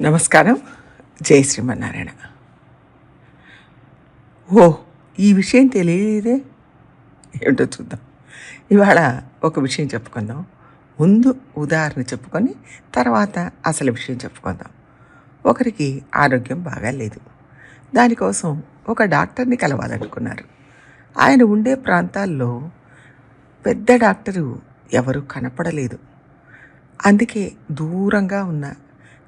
నమస్కారం. జై శ్రీమన్నారాయణ. ఓ, ఈ విషయం తెలియలేదే, ఏమిటో చూద్దాం. ఇవాళ ఒక విషయం చెప్పుకుందాం. ముందు ఉదాహరణ చెప్పుకొని తర్వాత అసలు విషయం చెప్పుకుందాం. ఒకరికి ఆరోగ్యం బాగాలేదు. దానికోసం ఒక డాక్టర్ని కలవాలనుకున్నారు. ఆయన ఉండే ప్రాంతాల్లో పెద్ద డాక్టరు ఎవరు కనపడలేదు. అందుకే దూరంగా ఉన్న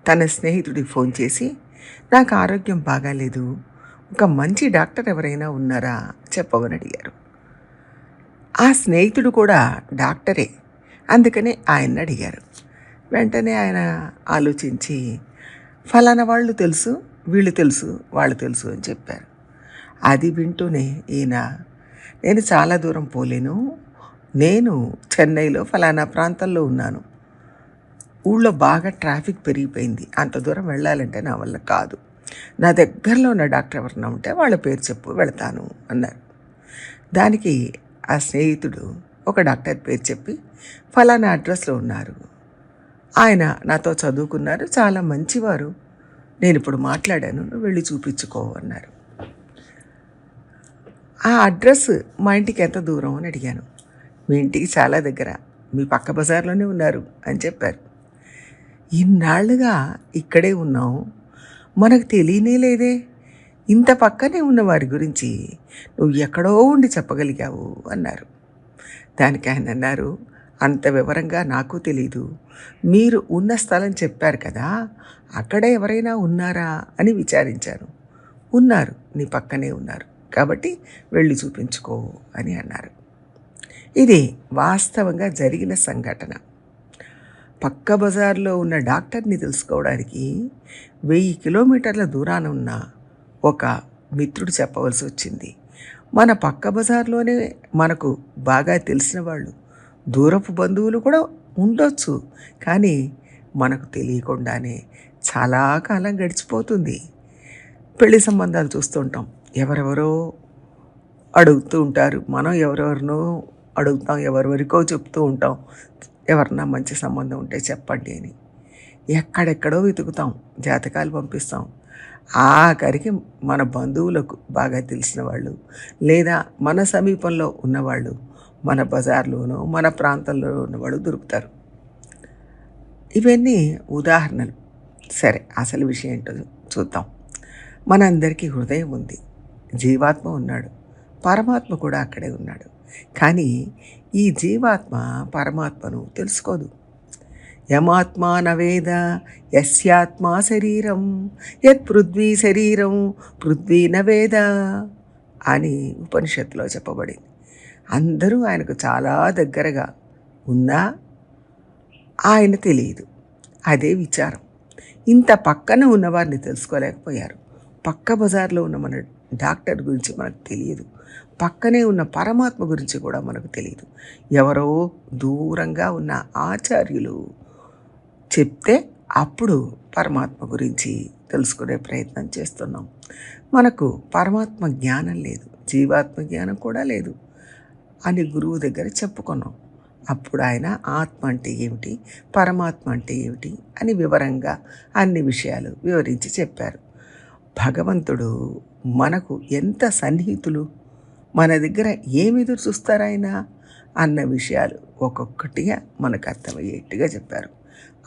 తన స్నేహితుడికి ఫోన్ చేసి, నాకు ఆరోగ్యం బాగాలేదు, ఒక మంచి డాక్టర్ ఎవరైనా ఉన్నారా చెప్పమని అడిగారు. ఆ స్నేహితుడు కూడా డాక్టరే, అందుకనే ఆయన్ని అడిగారు. వెంటనే ఆయన ఆలోచించి, ఫలానా వాళ్ళు తెలుసు, వీళ్ళు తెలుసు, వాళ్ళు తెలుసు అని చెప్పారు. అది వింటూనే ఈయన, నేను చాలా దూరం పోలేను, నేను చెన్నైలో ఫలానా ప్రాంతంలో ఉన్నాను, ఊళ్ళో బాగా ట్రాఫిక్ పెరిగిపోయింది, అంత దూరం వెళ్ళాలంటే నా వల్ల కాదు, నా దగ్గరలో ఉన్న డాక్టర్ ఎవరన్నా ఉంటే వాళ్ళ పేరు చెప్పు, వెళతాను అన్నారు. దానికి ఆ స్నేహితుడు ఒక డాక్టర్ పేరు చెప్పి, ఫలానా అడ్రస్లో ఉన్నారు, ఆయన నాతో చదువుకున్నారు, చాలా మంచివారు, నేను ఇప్పుడు మాట్లాడాను, నువ్వు వెళ్ళి చూపించుకో అన్నారు. ఆ అడ్రస్ మా ఇంటికి ఎంత దూరం అని అడిగాను. మీ ఇంటికి చాలా దగ్గర, మీ పక్క బజార్లోనే ఉన్నారు అని చెప్పారు. ఇన్నాళ్ళుగా ఇక్కడే ఉన్నాం, మనకు తెలియనే లేదే, ఇంత పక్కనే ఉన్న వారి గురించి నువ్వు ఎక్కడో ఉండి చెప్పగలిగావు అన్నారు. దానికి ఆయన అన్నారు, అంత వివరంగా నాకు తెలీదు, మీరు ఉన్న స్థలం చెప్పారు కదా, అక్కడే ఎవరైనా ఉన్నారా అని విచారించాను. ఉన్నారు, నీ పక్కనే ఉన్నారు, కాబట్టి వెళ్ళి చూపించుకో అని అన్నారు. ఇది వాస్తవంగా జరిగిన సంఘటన. పక్క బజార్లో ఉన్న డాక్టర్ని తెలుసుకోవడానికి 1000 కిలోమీటర్ల దూరాన ఉన్న ఒక మిత్రుడు చెప్పవలసి వచ్చింది. మన పక్క బజార్లోనే మనకు బాగా తెలిసిన వాళ్ళు, దూరపు బంధువులు కూడా ఉండొచ్చు, కానీ మనకు తెలియకుండానే చాలా కాలం గడిచిపోతుంది. పెళ్లి సంబంధాలు చూస్తుంటాం, ఎవరెవరో అడుగుతూ ఉంటారు, మనం ఎవరెవరినో అడుగుతాం, ఎవరెవరికో చెప్తూ ఉంటాం, ఎవరన్నా మంచి సంబంధం ఉంటే చెప్పండి అని. ఎక్కడెక్కడో వెతుకుతాం, జాతకాలు పంపిస్తాం, ఆఖరికి మన బంధువులకు బాగా తెలిసిన వాళ్ళు లేదా మన సమీపంలో ఉన్నవాళ్ళు, మన బజార్లోనో మన ప్రాంతంలో ఉన్నవాళ్ళు దొరుకుతారు. ఇవన్నీ ఉదాహరణలు. సరే, అసలు విషయం ఏంటో చూద్దాం. మనందరికీ హృదయం ఉంది, జీవాత్మ ఉన్నాడు, పరమాత్మ కూడా అక్కడే ఉన్నాడు. కానీ ఈ జీవాత్మ పరమాత్మను తెలుసుకోదు. యమాత్మా నవేద యస్యాత్మా శరీరం యత్ పృథ్వీ శరీరం పృథ్వీ నవేద అని ఉపనిషత్తులో చెప్పబడింది. అందరూ ఆయనకు చాలా దగ్గరగా ఉన్నా ఆయన తెలియదు. అదే విచారం. ఇంత పక్కన ఉన్నవారిని తెలుసుకోలేకపోయారు. పక్క బజార్లో ఉన్న మన డాక్టర్ గురించి మనకు తెలియదు, పక్కనే ఉన్న పరమాత్మ గురించి కూడా మనకు తెలియదు. ఎవరో దూరంగా ఉన్న ఆచార్యులు చెప్తే అప్పుడు పరమాత్మ గురించి తెలుసుకునే ప్రయత్నం చేస్తున్నాం. మనకు పరమాత్మ జ్ఞానం లేదు, జీవాత్మ జ్ఞానం కూడా లేదు అని గురువు దగ్గర చెప్పుకున్నాం. అప్పుడు ఆయన ఆత్మ అంటే ఏమిటి, పరమాత్మ అంటే ఏమిటి అని వివరంగా అన్ని విషయాలు వివరించి చెప్పారు. భగవంతుడు మనకు ఎంత సన్నిహితులు, మన దగ్గర ఏమి ఎదురు చూస్తారాయన అన్న విషయాలు ఒక్కొక్కటిగా మనకు అర్థమయ్యేట్టుగా చెప్పారు.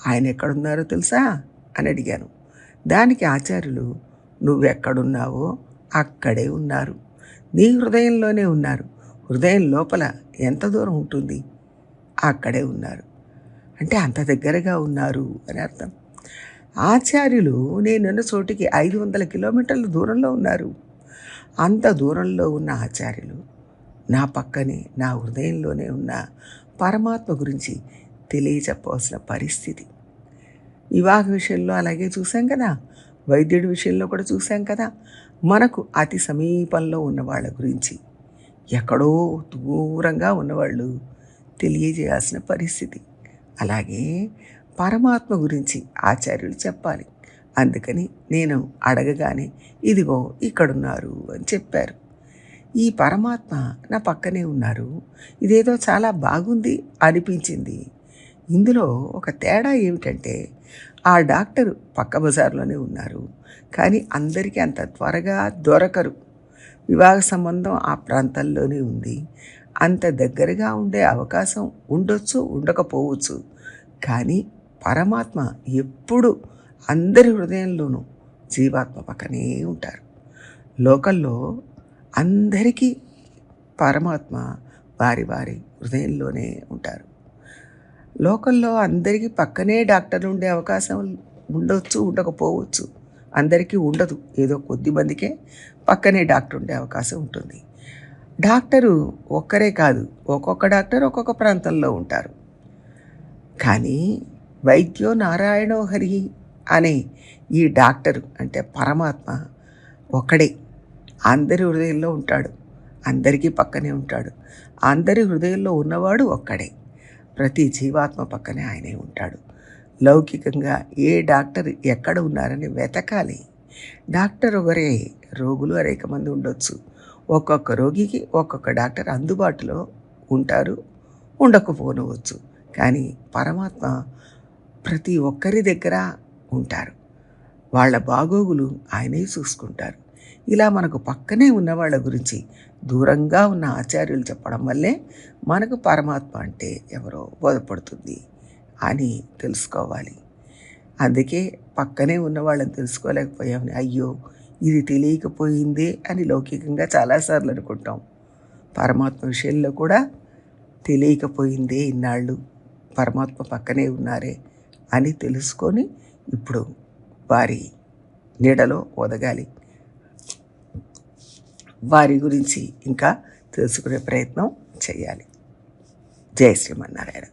ఆయన ఎక్కడున్నారో తెలుసా అని అడిగాను. దానికి ఆచార్యులు, నువ్వెక్కడున్నావో అక్కడే ఉన్నారు, నీ హృదయంలోనే ఉన్నారు, హృదయం లోపల ఎంత దూరం ఉంటుంది, అక్కడే ఉన్నారు అంటే అంత దగ్గరగా ఉన్నారు అని అర్థం. ఆచార్యులు నేనున్న చోటికి 500 కిలోమీటర్ల దూరంలో ఉన్నారు. అంత దూరంలో ఉన్న ఆచార్యులు నా పక్కనే, నా హృదయంలోనే ఉన్న పరమాత్మ గురించి తెలియచెప్పవలసిన పరిస్థితి. వివాహ విషయంలో అలాగే చూసాం కదా, వైద్యుడి విషయంలో కూడా చూసాం కదా, మనకు అతి సమీపంలో ఉన్న వాళ్ళ గురించి ఎక్కడో దూరంగా ఉన్నవాళ్ళు తెలియజేయాల్సిన పరిస్థితి. అలాగే పరమాత్మ గురించి ఆచార్యులు చెప్పాలి. అందుకని నేను అడగగానే ఇదిగో ఇక్కడున్నారు అని చెప్పారు. ఈ పరమాత్మ నా పక్కనే ఉన్నారు, ఇదేదో చాలా బాగుంది అనిపించింది. ఇందులో ఒక తేడా ఏమిటంటే ఆ డాక్టరు పక్క బజార్లోనే ఉన్నారు. కానీ అందరికీ అంత త్వరగా దొరకరు. వివాహ సంబంధం ఆ ప్రాంతాల్లోనే ఉంది. అంత దగ్గరగా ఉండే అవకాశం ఉండొచ్చు, ఉండకపోవచ్చు. కానీ పరమాత్మ ఎప్పుడు అందరి హృదయంలోనూ జీవాత్మ పక్కనే ఉంటారు. లోకల్లో అందరికీ పరమాత్మ వారి వారి హృదయంలోనే ఉంటారు. లోకల్లో అందరికీ పక్కనే డాక్టర్ ఉండే అవకాశం ఉండొచ్చు, ఉండకపోవచ్చు. అందరికీ ఉండదు. ఏదో కొద్ది మందికే పక్కనే డాక్టర్ ఉండే అవకాశం ఉంటుంది. డాక్టరు ఒక్కరే కాదు, ఒక్కొక్క డాక్టర్ ఒక్కొక్క ప్రాంతంలో ఉంటారు. కానీ వైద్యో నారాయణో హరి అనే ఈ డాక్టరు అంటే పరమాత్మ ఒక్కడే. అందరి హృదయంలో ఉంటాడు, అందరికీ పక్కనే ఉంటాడు. అందరి హృదయంలో ఉన్నవాడు ఒక్కడే. ప్రతి జీవాత్మ పక్కనే ఆయనే ఉంటాడు. లౌకికంగా ఏ డాక్టర్ ఎక్కడ ఉన్నారని వెతకాలి. డాక్టర్ ఒకరే, రోగులు అనేక మంది ఉండొచ్చు. ఒక్కొక్క రోగికి ఒక్కొక్క డాక్టర్ అందుబాటులో ఉంటారు, ఉండకపోనవచ్చు. కానీ పరమాత్మ ప్రతి ఒక్కరి దగ్గర ఉంటారు. వాళ్ళ బాగోగులు ఆయనే చూసుకుంటారు. ఇలా మనకు పక్కనే ఉన్న వాళ్ళ గురించి దూరంగా ఉన్న ఆచార్యులు చెప్పడం వల్లే మనకు పరమాత్మ అంటే ఎవరో బోధపడుతుంది అని తెలుసుకోవాలి. అందుకే పక్కనే ఉన్న వాళ్ళని తెలుసుకోలేకపోయామని, అయ్యో ఇది తెలియకపోయిందే అని లౌకికంగా చాలాసార్లు అనుకుంటాం. పరమాత్మ విషయంలో కూడా తెలియకపోయిందే ఇన్నాళ్ళు, పరమాత్మ పక్కనే ఉన్నారే అని తెలుసుకొని ఇప్పుడు వారి నీడలో ఒదగాలి. వారి గురించి ఇంకా తెలుసుకునే ప్రయత్నం చేయాలి. జై శ్రీమన్నారాయణ.